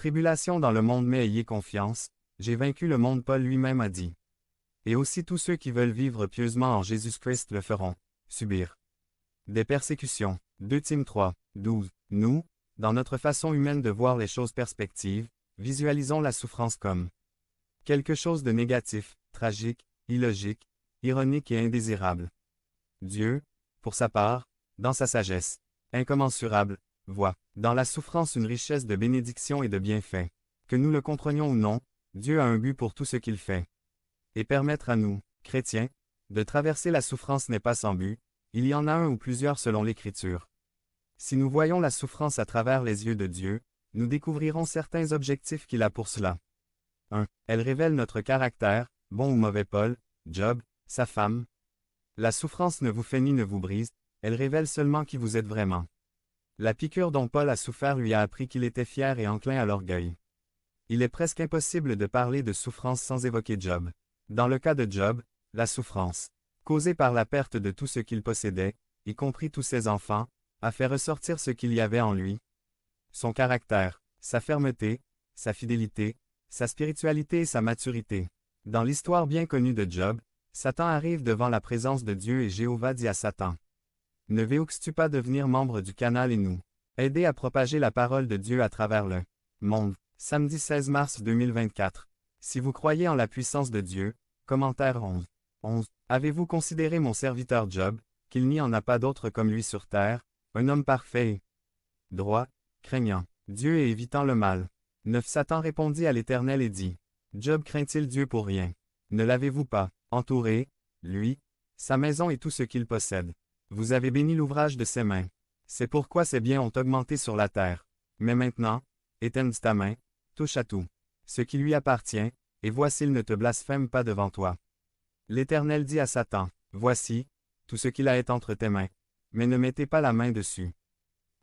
tribulations dans le monde mais ayez confiance, j'ai vaincu le monde Paul lui-même a dit. Et aussi tous ceux qui veulent vivre pieusement en Jésus-Christ le feront, subir des persécutions. 2 Tim 3, 12. Nous, dans notre façon humaine de voir les choses perspectives, visualisons la souffrance comme quelque chose de négatif, tragique, illogique, ironique et indésirable. Dieu, pour sa part, dans sa sagesse incommensurable, voit dans la souffrance une richesse de bénédictions et de bienfaits. Que nous le comprenions ou non, Dieu a un but pour tout ce qu'il fait. Et permettre à nous, chrétiens, de traverser la souffrance n'est pas sans but, il y en a un ou plusieurs selon l'Écriture. Si nous voyons la souffrance à travers les yeux de Dieu, nous découvrirons certains objectifs qu'il a pour cela. 1. Elle révèle notre caractère, bon ou mauvais Paul, Job, sa femme. La souffrance ne vous fait ni ne vous brise, elle révèle seulement qui vous êtes vraiment. La piqûre dont Paul a souffert lui a appris qu'il était fier et enclin à l'orgueil. Il est presque impossible de parler de souffrance sans évoquer Job. Dans le cas de Job, la souffrance, causée par la perte de tout ce qu'il possédait, y compris tous ses enfants, a fait ressortir ce qu'il y avait en lui. Son caractère, sa fermeté, sa fidélité, sa spiritualité et sa maturité. Dans l'histoire bien connue de Job, Satan arrive devant la présence de Dieu et Jéhovah dit à Satan: « Ne veux-tu pas devenir membre du canal et nous aider à propager la parole de Dieu à travers le monde? » Samedi 16 mars 2024. Si vous croyez en la puissance de Dieu, commentaire 11. Avez-vous considéré mon serviteur Job, qu'il n'y en a pas d'autre comme lui sur terre, un homme parfait et droit, craignant Dieu et évitant le mal? 9 Satan répondit à l'Éternel et dit: Job craint-il Dieu pour rien? Ne l'avez-vous pas entouré, lui, sa maison et tout ce qu'il possède? Vous avez béni l'ouvrage de ses mains. C'est pourquoi ses biens ont augmenté sur la terre. Mais maintenant, étends ta main, touche à tout ce qui lui appartient, et vois s'il ne te blasphème pas devant toi. L'Éternel dit à Satan: Voici, tout ce qu'il a est entre tes mains, mais ne mettez pas la main dessus.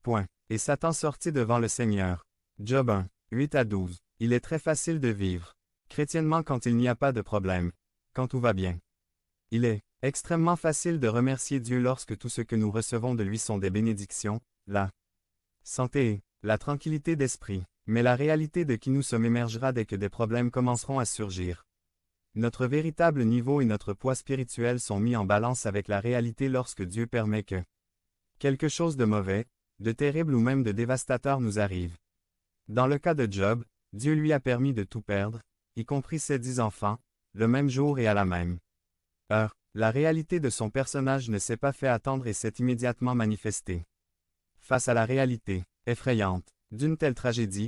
Point. Et Satan sortit devant le Seigneur. Job 1, 8 à 12. Il est très facile de vivre chrétiennement quand il n'y a pas de problème, quand tout va bien. Il est extrêmement facile de remercier Dieu lorsque tout ce que nous recevons de lui sont des bénédictions, la santé et la tranquillité d'esprit. Mais la réalité de qui nous sommes émergera dès que des problèmes commenceront à surgir. Notre véritable niveau et notre poids spirituel sont mis en balance avec la réalité lorsque Dieu permet que quelque chose de mauvais, de terrible ou même de dévastateur nous arrive. Dans le cas de Job, Dieu lui a permis de tout perdre, y compris ses 10 enfants, le même jour et à la même heure. La réalité de son personnage ne s'est pas fait attendre et s'est immédiatement manifestée. Face à la réalité effrayante d'une telle tragédie,